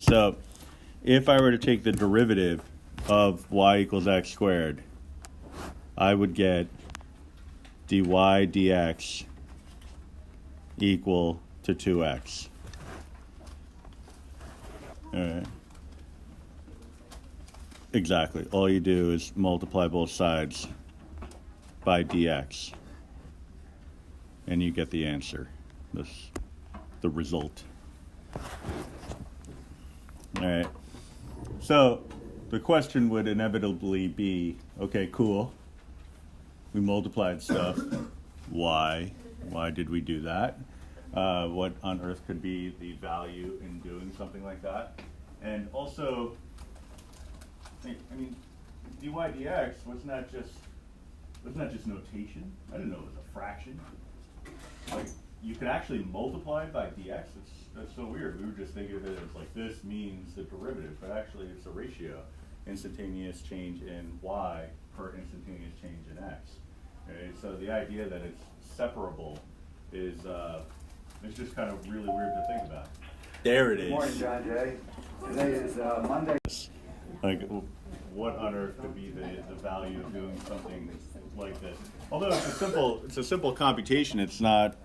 So if I were to take the derivative of y equals x squared, I would get dy dx equal to 2x. All right. Exactly. All you do is multiply both sides by dx, and you get the answer, the result. All right. So the question would inevitably be, okay, cool. We multiplied stuff. Why? Why did we do that? What on earth could be the value in doing something like that? And also, I mean, dy dx wasn't that just notation? I didn't know it was a fraction. Like, you could actually multiply by dx. That's so weird. We were just thinking of it as like this means the derivative, but actually it's a ratio. Instantaneous change in y per instantaneous change in x. Okay? So the idea that it's separable is it's just kind of really weird to think about. There it is. Good morning, John Jay. Today is Monday. Like, what on earth could be the value of doing something like this? Although it's a simple computation, it's not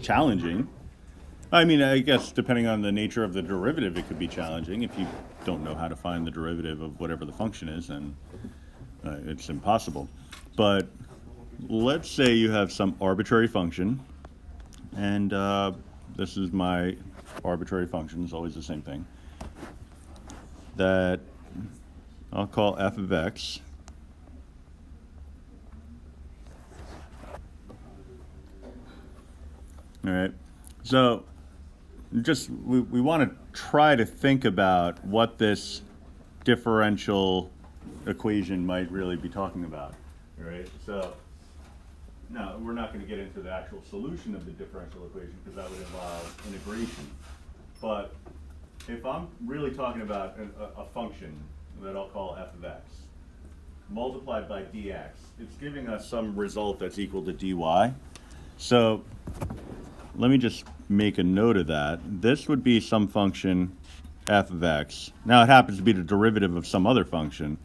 challenging. I mean, I guess depending on the nature of the derivative, it could be challenging. If you don't know how to find the derivative of whatever the function is, then it's impossible. But let's say you have some arbitrary function, and this is my arbitrary function, it's always the same thing, that I'll call f of x. All right, so we want to try to think about what this differential equation might really be talking about. All right, so now we're not going to get into the actual solution of the differential equation because that would involve integration. But if I'm really talking about a function that I'll call f of x multiplied by dx, it's giving us some result that's equal to dy. So let me just make a note of that. This would be some function f of x. Now it happens to be the derivative of some other function,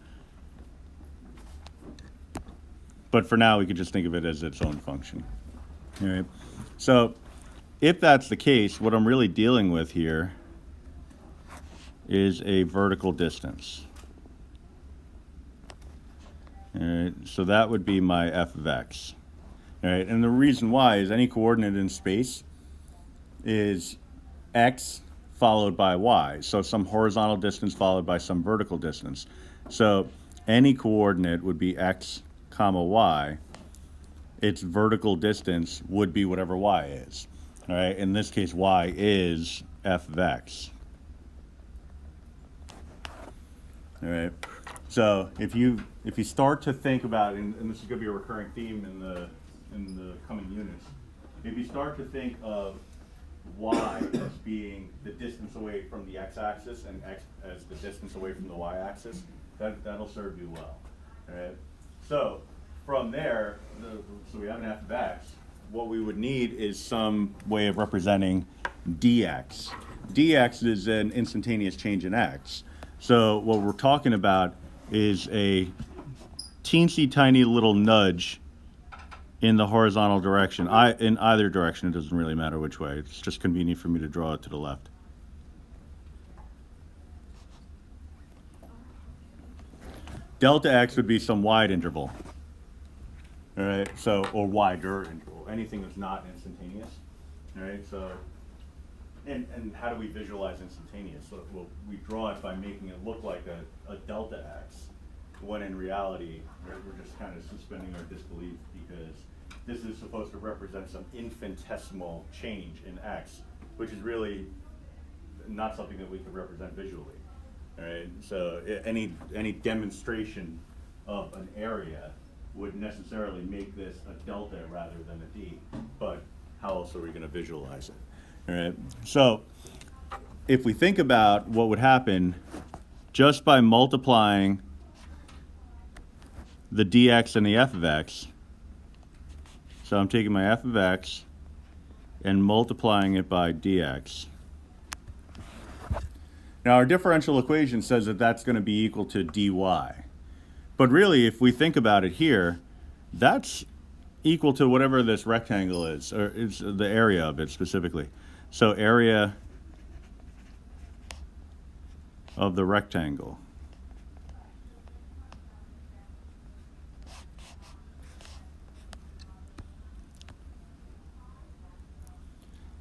but for now we could just think of it as its own function. All right. So if that's the case, what I'm really dealing with here is a vertical distance. All right. So that would be my f of x. All right. And the reason why is any coordinate in space is x followed by y. So some horizontal distance followed by some vertical distance. So any coordinate would be x comma y. Its vertical distance would be whatever y is. All right. In this case, y is f of x. All right. So if you start to think about, and this is going to be a recurring theme in the coming units, if you start to think of y as being the distance away from the x-axis and x as the distance away from the y-axis, that'll serve you well. All right. So from there, so we have an f of x. What we would need is some way of representing dx. Dx is an instantaneous change in x. So what we're talking about is a teensy tiny little nudge in the horizontal direction. In either direction, it doesn't really matter which way. It's just convenient for me to draw it to the left. Delta x would be some wide interval. All right, so, or wider interval, anything that's not instantaneous. All right, so, and how do we visualize instantaneous? So, well, we draw it by making it look like a delta x, when in reality, we're just kind of suspending our disbelief because this is supposed to represent some infinitesimal change in x, which is really not something that we could represent visually. All right, so any demonstration of an area would necessarily make this a delta rather than a d, but how else are we going to visualize it? All right, so if we think about what would happen just by multiplying the dx and the f of x, so I'm taking my f of x and multiplying it by dx. Now our differential equation says that that's going to be equal to dy. But really, if we think about it here, that's equal to whatever this rectangle is, or it's the area of it specifically. So area of the rectangle.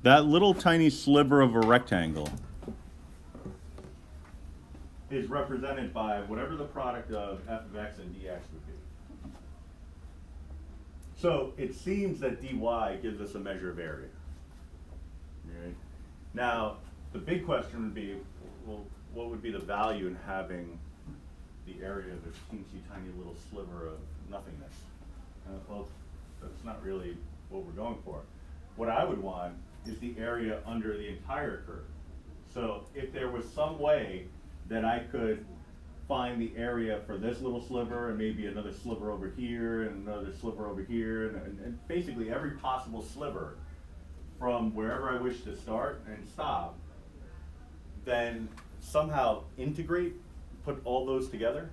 That little tiny sliver of a rectangle is represented by whatever the product of f of x and dx would be. So it seems that dy gives us a measure of area. Right? Now, the big question would be, well, what would be the value in having the area of this teensy tiny little sliver of nothingness? Well, that's not really what we're going for. What I would want is the area under the entire curve. So if there was some way that I could find the area for this little sliver and maybe another sliver over here and another sliver over here and basically every possible sliver from wherever I wish to start and stop, then somehow integrate, put all those together,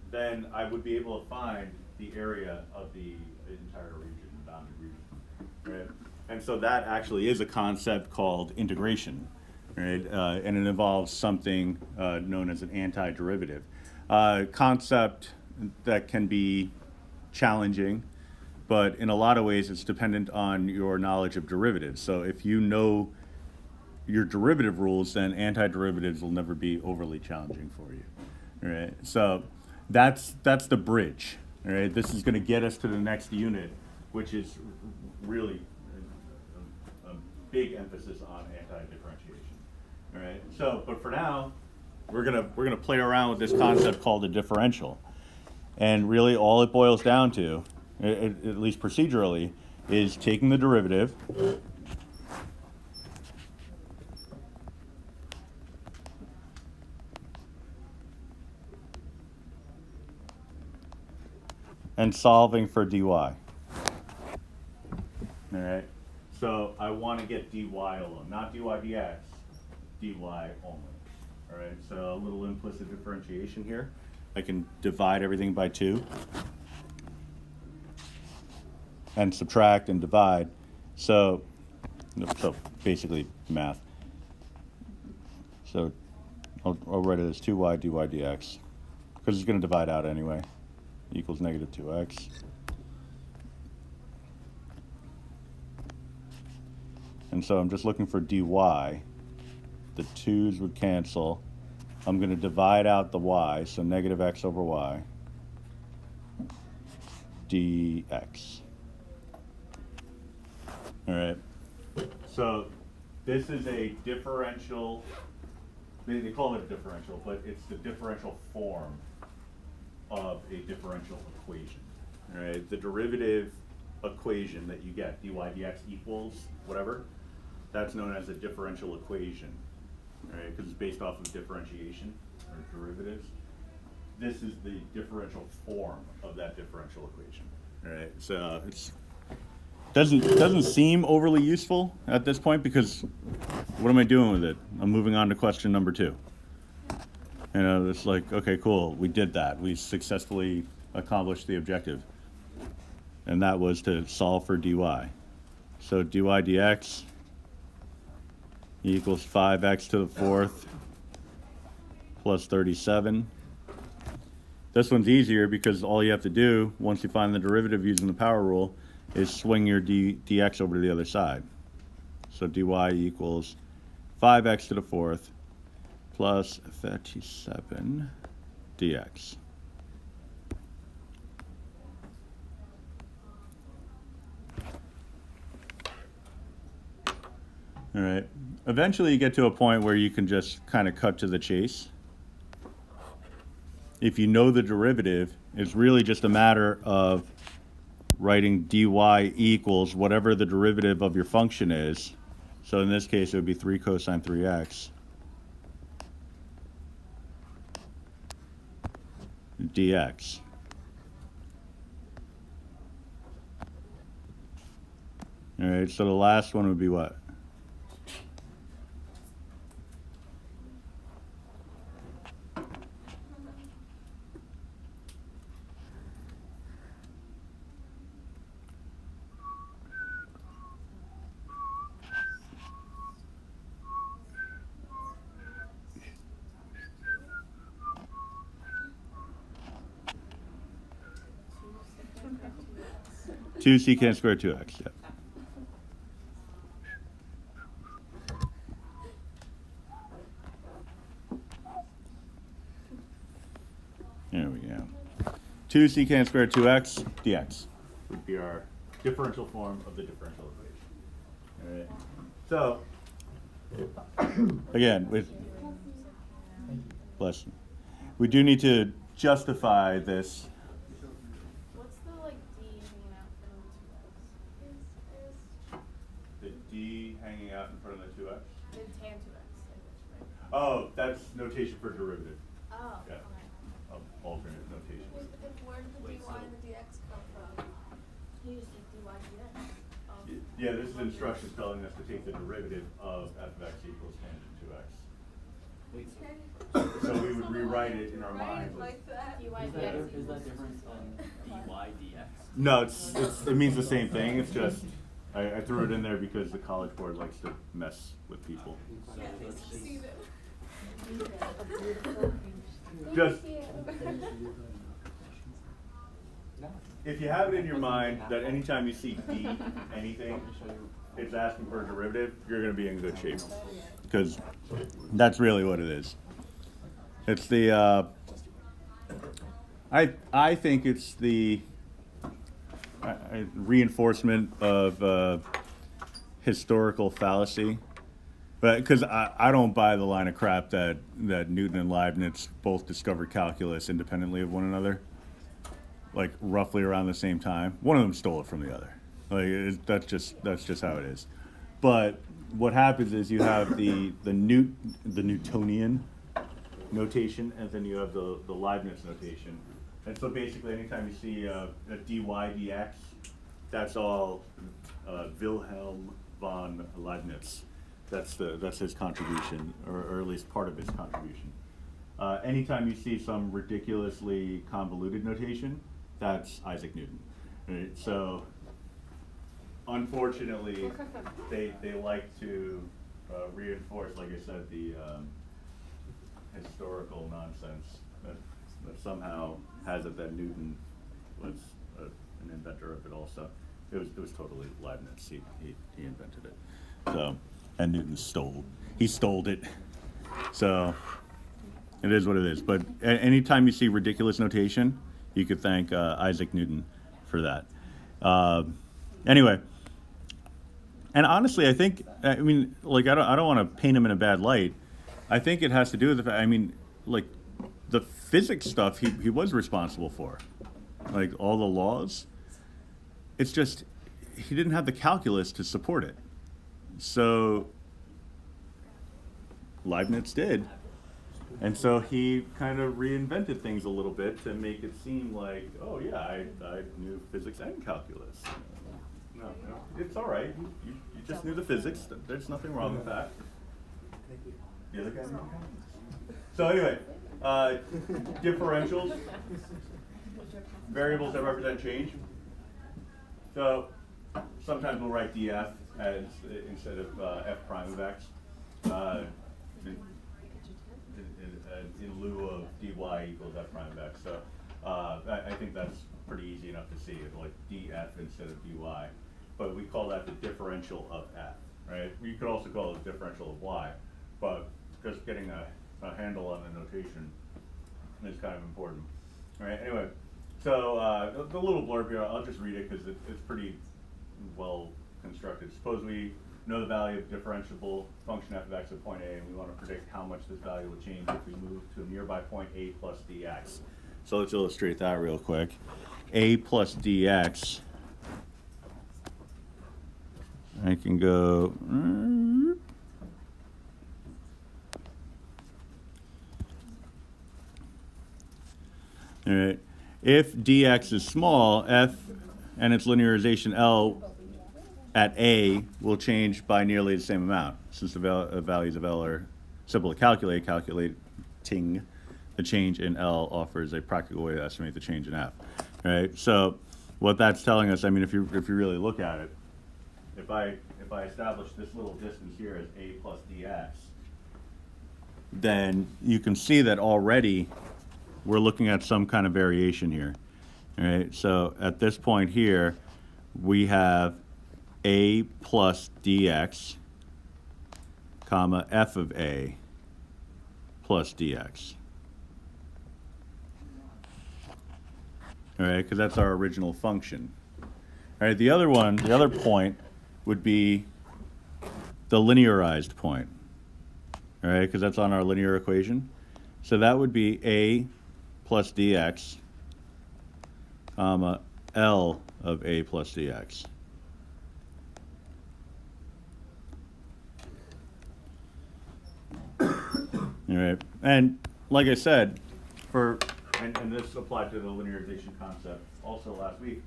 then I would be able to find the area of the entire region, the bounded region, right? And so that actually is a concept called integration, right? And it involves something known as an antiderivative. Concept that can be challenging, but in a lot of ways it's dependent on your knowledge of derivatives. So if you know your derivative rules, then antiderivatives will never be overly challenging for you, right? So that's the bridge, right? This is going to get us to the next unit, which is really a big emphasis on anti-differentiation, all right? So, but for now, we're gonna play around with this concept called a differential, and really all it boils down to, at least procedurally, is taking the derivative and solving for dy. All right. So I want to get dy alone, not dy dx, dy only. All right. So a little implicit differentiation here. I can divide everything by 2 and subtract and divide. So basically math. So I'll write it as 2y dy dx because it's going to divide out anyway. Equals negative 2x. And so I'm just looking for dy. The 2's would cancel. I'm going to divide out the y, so negative x over y dx. All right. So this is a differential. They call it a differential, but it's the differential form of a differential equation. All right. The derivative equation that you get, dy dx equals whatever, that's known as a differential equation, right? Because it's based off of differentiation or derivatives. This is the differential form of that differential equation, right? So it's doesn't seem overly useful at this point because what am I doing with it? I'm moving on to question number 2. You know, it's like, okay, cool, we did that. We successfully accomplished the objective. And that was to solve for dy. So dy dx equals 5x to the 4th plus 37. This one's easier because all you have to do, once you find the derivative using the power rule, is swing your dx over to the other side. So dy equals 5x to the 4th plus 37 dx. All right. Eventually you get to a point where you can just kind of cut to the chase. If you know the derivative, it's really just a matter of writing dy equals whatever the derivative of your function is. So in this case, it would be 3 cosine 3x dx. All right, so the last one would be what? 2 secant squared 2x, yeah. There we go. 2 secant squared 2x dx would be our differential form of the differential equation. All right. So, again, bless you. We do need to justify this. What's the like D hanging out from the 2x? The D hanging out in front of the 2x? The tan 2x, right? Oh, that's notation for derivative. Oh, Yeah. okay. Alternate notation. Where did the dy and the dx come from? You just did dy dx. Yeah, this is instructions telling us to take the derivative of f of x equals tangent 2x. So we would rewrite it in our minds. Like that? dy Is dx that equals different than dy dx? No, it means the same thing. It's just I threw it in there because the College Board likes to mess with people. Yeah, see them. Just if you have it in your mind that anytime you see D anything, it's asking for a derivative, you're going to be in good shape, because that's really what it is. It's the I think it's the reinforcement of historical fallacy, but because I don't buy the line of crap that Newton and Leibniz both discovered calculus independently of one another, like roughly around the same time. One of them stole it from the other. Like that's just how it is. But what happens is you have the Newtonian notation, and then you have the Leibniz notation. And so basically, anytime you see a dy dx, that's all Wilhelm von Leibniz. That's his contribution, or at least part of his contribution. Anytime you see some ridiculously convoluted notation, that's Isaac Newton. Right? So, unfortunately, they like to reinforce, like I said, the historical nonsense that somehow has it that Newton was an inventor of it also. It was totally Leibniz. He invented it. So, and Newton stole it. So it is what it is. But anytime you see ridiculous notation, you could thank Isaac Newton for that. Anyway, and honestly, I think I don't want to paint him in a bad light. I think it has to do with the fact. I mean, like the physics stuff he was responsible for, like all the laws. It's just he didn't have the calculus to support it. So Leibniz did. And so he kind of reinvented things a little bit to make it seem like, oh yeah, I knew physics and calculus. No, it's all right. You just knew the physics. There's nothing wrong with that. The other guys know calculus. So anyway, differentials, variables that represent change. So sometimes we'll write df as instead of f prime of x. In lieu of dy equals f prime of x. So I think that's pretty easy enough to see, like df instead of dy. But we call that the differential of f, right? You could also call it the differential of y, but just getting a handle on the notation is kind of important. All right, anyway, so the little blurb here, I'll just read it because it's pretty well constructed. Suppose we know the value of differentiable function f of x at point A, and we want to predict how much this value will change if we move to a nearby point A plus dx. So let's illustrate that real quick. A plus dx, I can go, all right. If dx is small, f and its linearization L at A will change by nearly the same amount. Since the values of L are simple to calculate, calculating the change in L offers a practical way to estimate the change in F. Right? So what that's telling us, I mean, if you really look at it, if I establish this little distance here as A plus dx, then you can see that already we're looking at some kind of variation here. All right? So at this point here, we have a plus dx, comma, f of a plus dx. All right, because that's our original function. All right, the other point would be the linearized point. All right, because that's on our linear equation. So that would be a plus dx, comma, L of a plus dx. All right, and like I said, and this applied to the linearization concept also last week,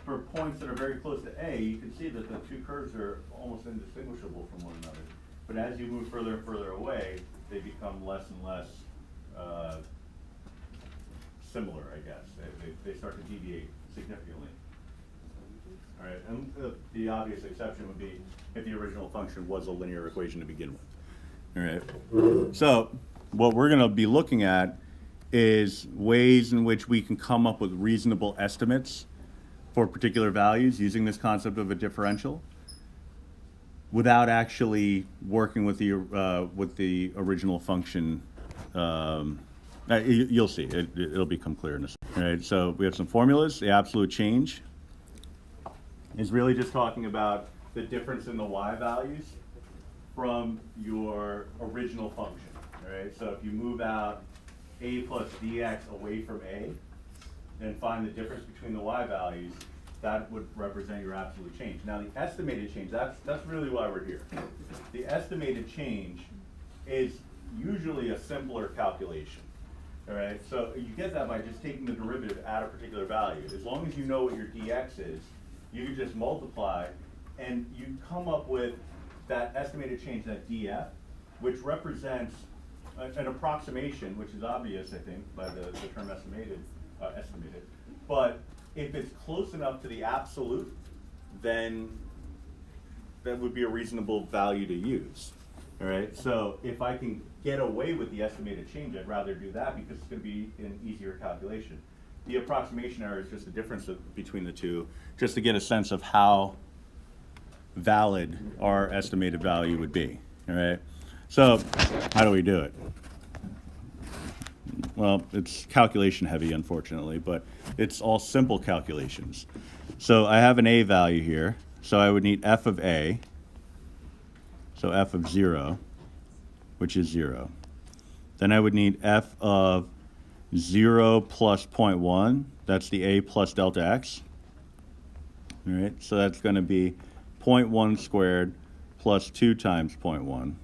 for points that are very close to A, you can see that the two curves are almost indistinguishable from one another. But as you move further and further away, they become less and less similar, I guess. They start to deviate significantly. All right, and the obvious exception would be if the original function was a linear equation to begin with. All right, so what we're going to be looking at is ways in which we can come up with reasonable estimates for particular values using this concept of a differential without actually working with the original function. You'll see, it'll become clear in a second. All right, so we have some formulas. The absolute change is really just talking about the difference in the y values from your original function. All right, so if you move out a plus dx away from a and find the difference between the y values, that would represent your absolute change. Now the estimated change, that's really why we're here. The estimated change is usually a simpler calculation. All right, so you get that by just taking the derivative at a particular value. As long as you know what your dx is, you can just multiply and you come up with that estimated change, that df, which represents an approximation, which is obvious, I think, by the term estimated. But if it's close enough to the absolute, then that would be a reasonable value to use. All right, so if I can get away with the estimated change, I'd rather do that because it's going to be an easier calculation. The approximation error is just the difference between the two, just to get a sense of how valid our estimated value would be. All right, so how do we do it? Well, it's calculation heavy, unfortunately, but it's all simple calculations. So I have an a value here, so I would need f of a, so f of 0, which is 0. Then I would need f of 0 plus 0.1, that's the a plus delta x. All right, so that's going to be 0.1 squared plus 2 times 0.1.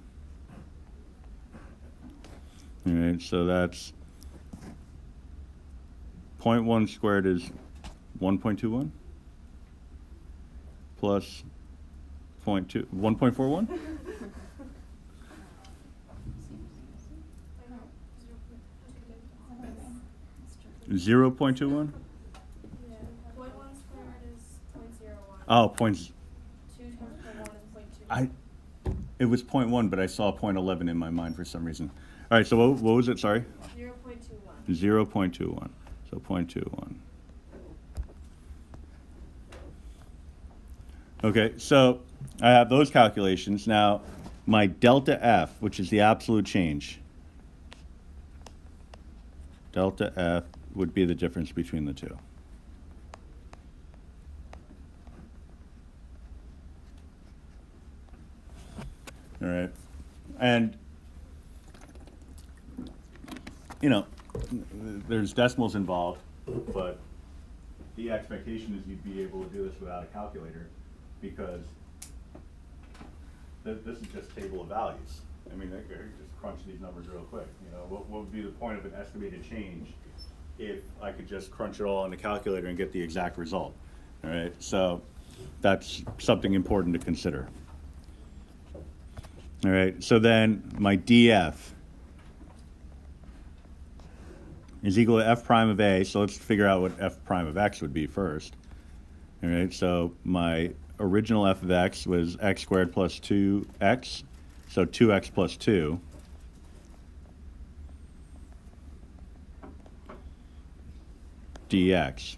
All right, so that's 0.1 squared is 1.21 plus 0.2, 1.41? 0.21? Yeah. 0.1 squared is 0.01. Oh, points. 2 times 0.1 is 0.2. It was 0.1, but I saw 0.11 in my mind for some reason. All right, so what was it? Sorry? 0.21. 0.21. So 0.21. Okay, so I have those calculations. Now, my delta F, which is the absolute change, delta F would be the difference between the two. All right, and you know, there's decimals involved, but the expectation is you'd be able to do this without a calculator because this is just table of values. I mean, I could just crunch these numbers real quick. You know, what would be the point of an estimated change if I could just crunch it all on the calculator and get the exact result? All right, so that's something important to consider. All right, so then my df is equal to f prime of a, so let's figure out what f prime of x would be first. All right, so my original f of x was x squared plus 2x, so 2x plus 2. Dx.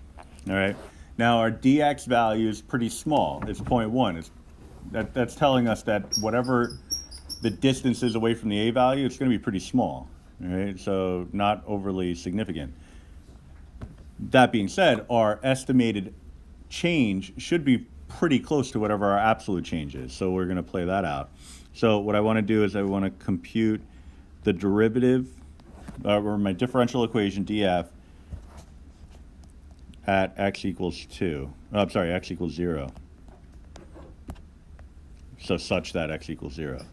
All right, Now our dx value is pretty small. It's 0.1. That's telling us that whatever the distance is away from the a value, it's going to be pretty small, right? So not overly significant. That being said, our estimated change should be pretty close to whatever our absolute change is. So we're going to play that out. So what I want to do is I want to compute the derivative, or my differential equation df at x equals 2. Oh, I'm sorry, x equals 0. So such that x equals 0.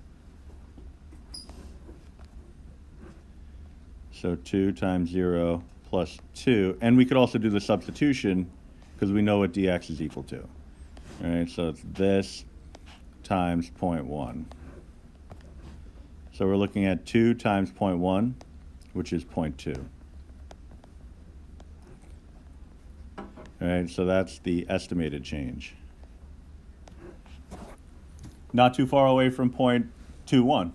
So 2 times 0 plus 2. And we could also do the substitution because we know what dx is equal to. All right, so it's this times 0.1. So we're looking at 2 times 0.1, which is 0.2. All right, so that's the estimated change. Not too far away from 0.21.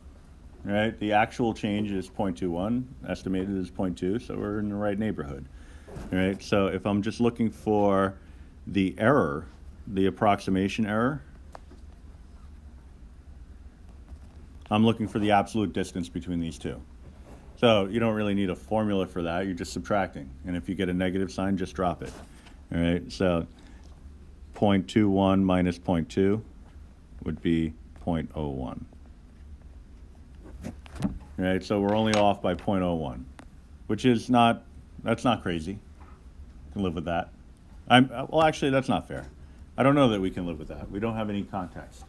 Right, the actual change is 0.21, estimated is 0.2, so we're in the right neighborhood. All right, so if I'm just looking for the error, the approximation error, I'm looking for the absolute distance between these two. So you don't really need a formula for that, you're just subtracting. And if you get a negative sign, just drop it. All right, so 0.21 minus 0.2 would be 0.01. Right, so we're only off by 0.01, which is that's not crazy. You can live with that. Well, actually, that's not fair. I don't know that we can live with that. We don't have any context.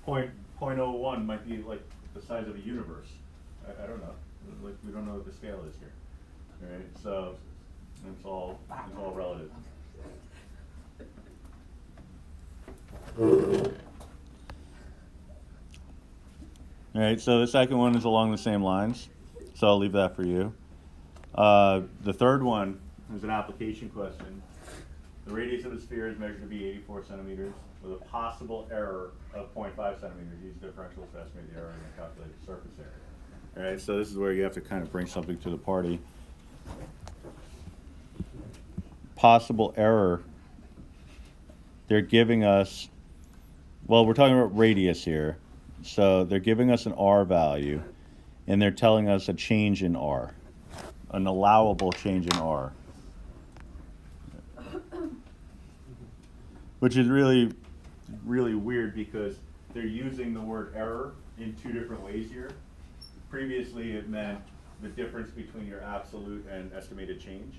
0.01 might be like the size of a universe. I don't know. Like, we don't know what the scale is here. All right, so it's all relative. All right, so the second one is along the same lines, so I'll leave that for you. The third one is an application question. The radius of a sphere is measured to be 84 centimeters with a possible error of 0.5 centimeters. Use differentials to estimate the error in the calculated surface area. All right, so this is where you have to kind of bring something to the party. Possible error, they're giving us, well, we're talking about radius here. So they're giving us an R value, and they're telling us a change in R, an allowable change in R, which is really, really weird because they're using the word error in two different ways here. Previously, it meant the difference between your absolute and estimated change,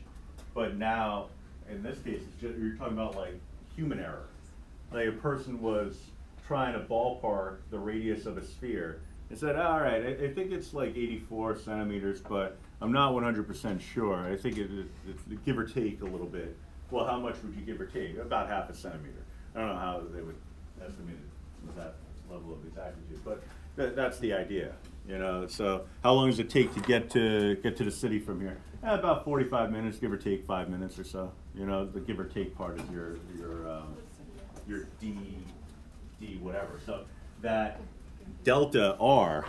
but now, in this case, it's just, you're talking about like human error. Like a person was trying to ballpark the radius of a sphere and said, all right, I think it's like 84 centimeters, but I'm not 100% sure. I think it's give or take a little bit. Well, how much would you give or take? About half a centimeter. I don't know how they would estimate it with that level of exactitude, but that's the idea, you know. So how long does it take to get to the city from here? About 45 minutes, give or take 5 minutes or so. You know, the give or take part is your D whatever. So that delta R,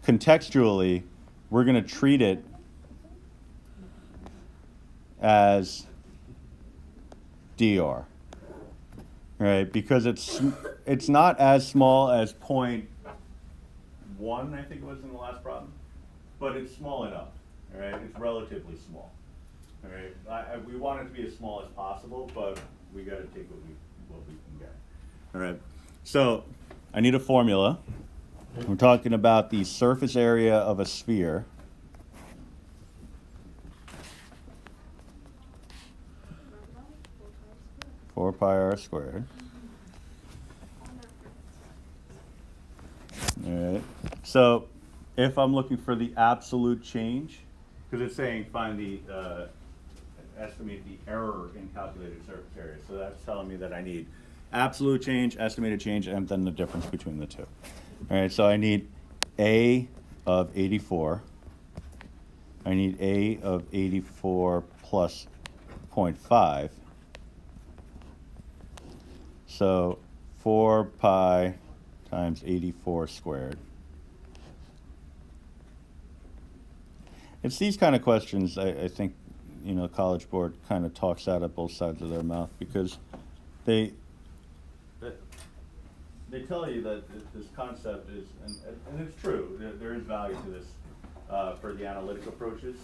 contextually, we're going to treat it as dr, right? Because it's not as small as 0.1, I think it was in the last problem, but it's small enough, all right? It's relatively small, all right? We want it to be as small as possible, but we got to take what we can get. All right. So I need a formula. We're talking about the surface area of a sphere. Four pi r squared. All right. So if I'm looking for the absolute change, because it's saying find the estimate the error in calculated surface area. So that's telling me that I need absolute change, estimated change, and then the difference between the two. All right, so I need A of 84. I need A of 84 plus 0.5. So 4 pi times 84 squared. It's these kind of questions I think College Board kind of talks out of both sides of their mouth, because they tell you that this concept is, and it's true, there is value to this for the analytic approaches,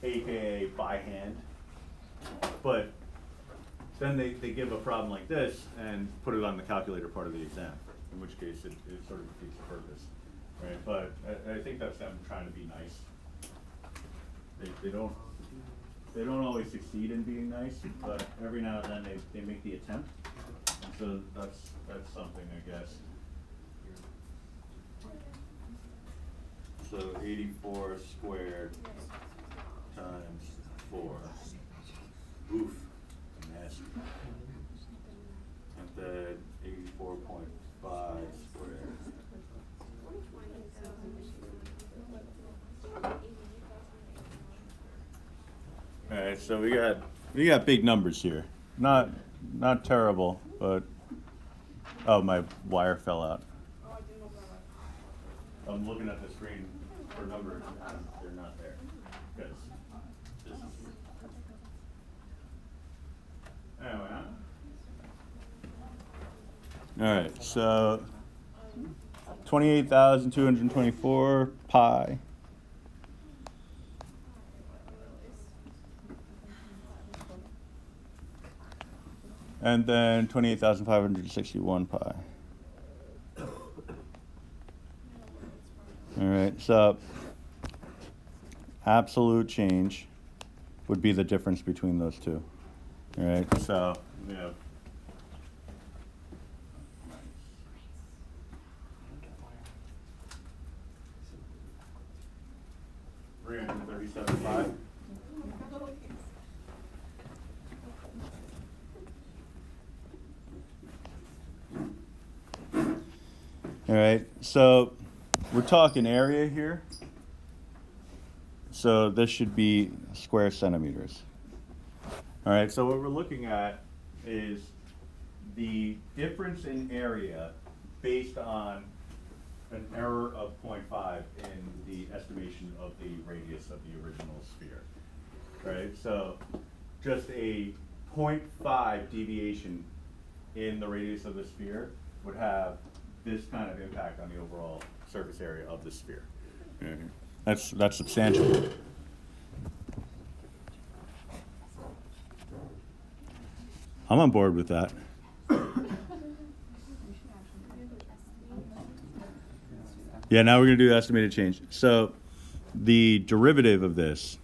aka by hand, but then they give a problem like this and put it on the calculator part of the exam, in which case it sort of defeats the purpose, right? But I think that's them trying to be nice. They don't always succeed in being nice, but every now and then they make the attempt. And so that's something, I guess. So 84 squared times 4. Oof, nasty. And then 84.5 squared. All right, so we got big numbers here. Not terrible, but oh, my wire fell out. I'm looking at the screen for numbers, and they're not there because this is anyway. Huh? All right, so 28,224 pi. And then 28,561 pi. All right, so absolute change would be the difference between those two. All right, so, 337 pi. All right, so we're talking area here. So this should be square centimeters. All right, so what we're looking at is the difference in area based on an error of 0.5 in the estimation of the radius of the original sphere. Right, so just a 0.5 deviation in the radius of the sphere would have this kind of impact on the overall surface area of the sphere. That's substantial. I'm on board with that. Yeah, now we're going to do estimated change. So the derivative of this,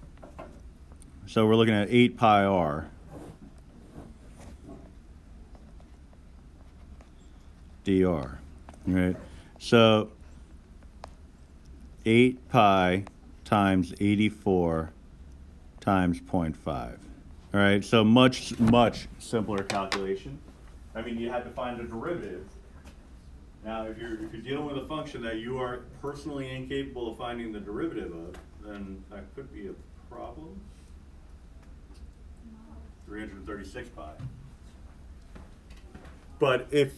so we're looking at 8 pi r dr. Right, so 8 pi times 84 times 0.5. All right, so much simpler calculation. I mean, you had to find a derivative. Now, if you're dealing with a function that you are personally incapable of finding the derivative of, then that could be a problem. 336 pi. But if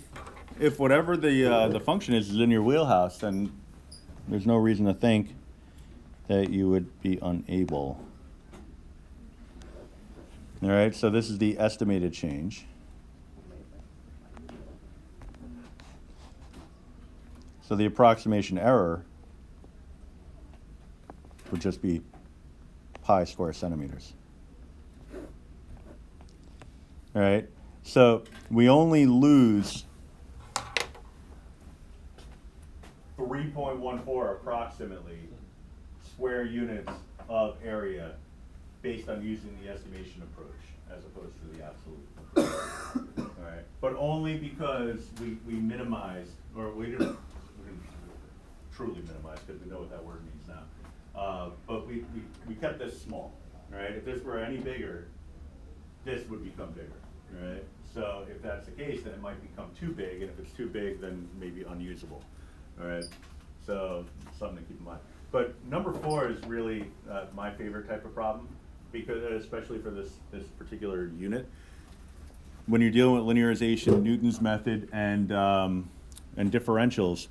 whatever the function is in your wheelhouse, then there's no reason to think that you would be unable. All right, so this is the estimated change. So the approximation error would just be pi square centimeters. All right, so we only lose 3.14 approximately square units of area based on using the estimation approach as opposed to the absolute approach. All right, but only because we minimized, or we didn't truly minimize because we know what that word means now. But we kept this small, right? If this were any bigger, this would become bigger, right? So if that's the case, then it might become too big, and if it's too big, then maybe unusable, all right? So something to keep in mind. But number 4 is really my favorite type of problem, because especially for this particular unit. When you're dealing with linearization, Newton's method, and differentials,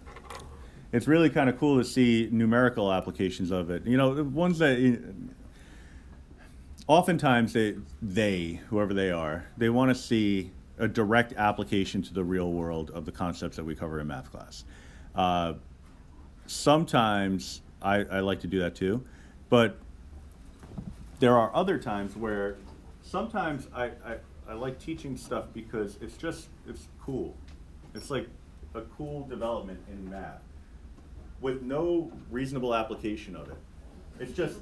it's really kind of cool to see numerical applications of it. You know, ones that oftentimes whoever they are, they want to see a direct application to the real world of the concepts that we cover in math class. Sometimes I like to do that too, but there are other times where sometimes I like teaching stuff because it's cool. It's like a cool development in math with no reasonable application of it. It's just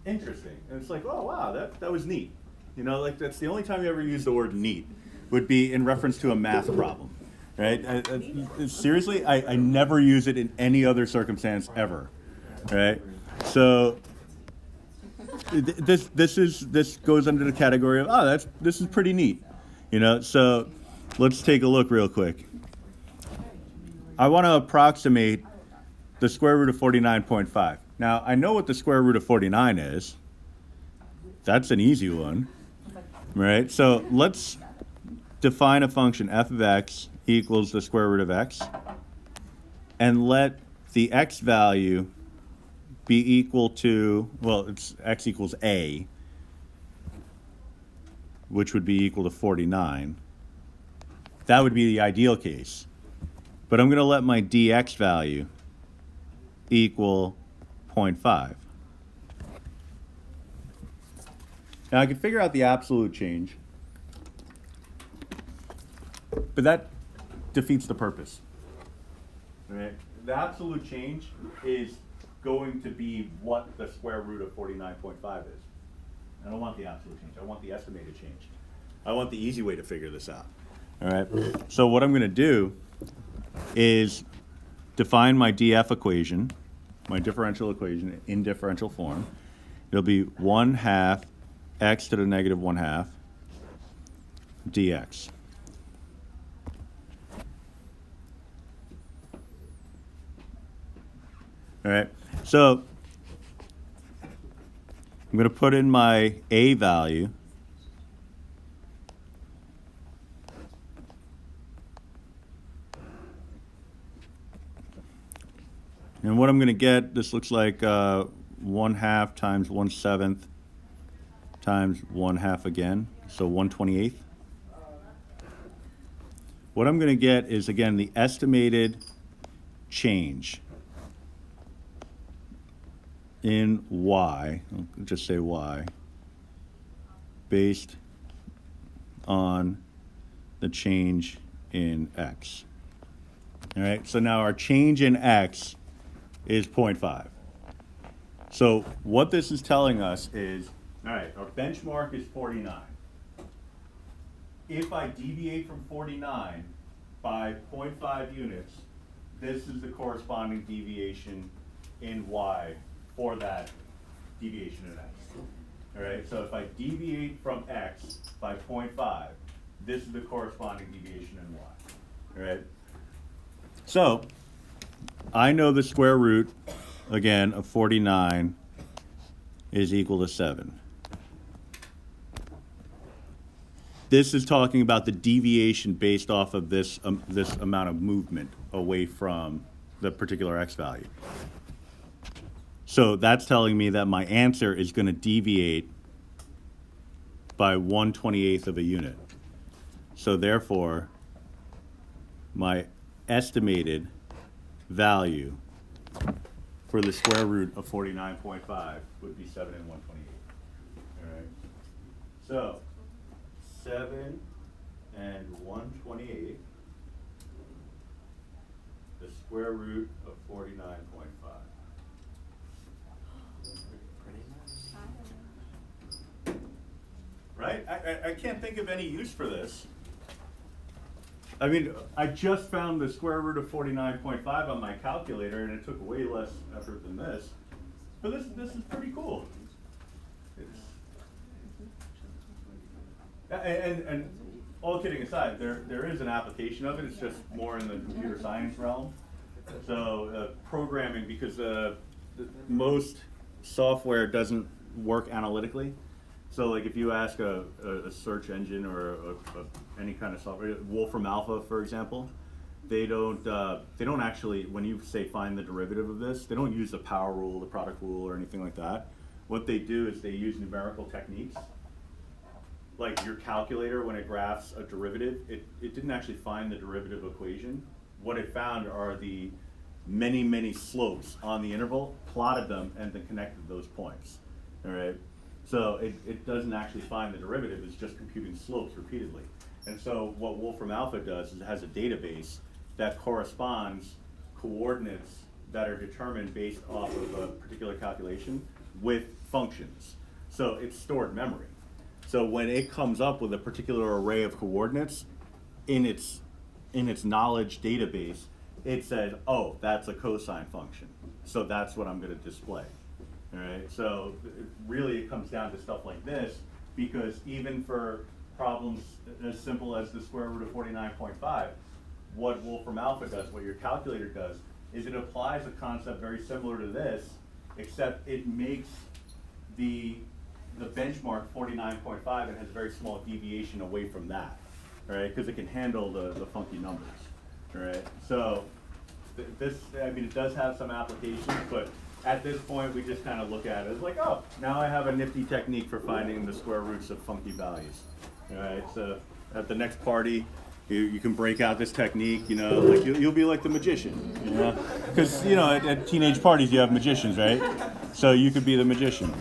interesting. And it's like, oh wow, that was neat. You know, like that's the only time you ever use the word neat would be in reference to a math problem. Right? Seriously, I never use it in any other circumstance ever. Right? So this goes under the category of this is pretty neat. You know, so let's take a look real quick. I want to approximate the square root of 49.5. Now, I know what the square root of 49 is. That's an easy one, right? So let's define a function f of x equals the square root of x, and let the x value be equal to, well, it's x equals a, which would be equal to 49. That would be the ideal case. But I'm going to let my dx value equal 0.5. Now I can figure out the absolute change, but that defeats the purpose. Right? The absolute change is going to be what the square root of 49.5 is. I don't want the absolute change. I want the estimated change. I want the easy way to figure this out. All right. So what I'm going to do is define my df equation, my differential equation in differential form. It'll be 1/2 x to the negative 1/2 dx. All right, so I'm going to put in my a value. And what I'm going to get, this looks like 1/2 times 1/7 times 1/2 again, so 1/28. What I'm going to get is, again, the estimated change in y, I'll just say y, based on the change in x. All right, so now our change in x is 0.5. So what this is telling us is, all right, our benchmark is 49. If I deviate from 49 by 0.5 units, this is the corresponding deviation in y for that deviation in x. All right, so if I deviate from x by 0.5, this is the corresponding deviation in y. All right, so I know the square root, again, of 49 is equal to 7. This is talking about the deviation based off of this amount of movement away from the particular x value. So that's telling me that my answer is going to deviate by 1/28 of a unit. So therefore, my estimated value for the square root of 49.5 would be 7 and 1/28. All right. So 7 and 1/28, the square root of 49.5. Right? I can't think of any use for this. I mean, I just found the square root of 49.5 on my calculator, and it took way less effort than this. But this is pretty cool. And all kidding aside, there is an application of it. It's just more in the computer science realm. So programming, because most software doesn't work analytically. So like if you ask a search engine or any kind of software, Wolfram Alpha, for example, they don't actually, when you say find the derivative of this, they don't use the power rule, the product rule, or anything like that. what they do is they use numerical techniques. Like your calculator, when it graphs a derivative, it didn't actually find the derivative equation. What it found are the many slopes on the interval, plotted them, and then connected those points. All right? So it doesn't actually find the derivative, it's just computing slopes repeatedly. And so what Wolfram Alpha does is it has a database that corresponds coordinates that are determined based off of a particular calculation with functions. So it's stored memory. So when it comes up with a particular array of coordinates in its knowledge database, it says, oh, that's a cosine function. So that's what I'm going to display. All right. So really it comes down to stuff like this, because even for problems as simple as the square root of 49.5, what Wolfram Alpha does, what your calculator does, is it applies a concept very similar to this, except it makes the benchmark 49.5 and has a very small deviation away from that, all right? Because it can handle the funky numbers, all right? So this, I mean, it does have some applications, but at this point, we just kind of look at it as like, oh, now I have a nifty technique for finding the square roots of funky values, all right? So at the next party, you can break out this technique, you know, like you'll be like the magician, you know? Because, you know, at teenage parties, you have magicians, right? So you could be the magician.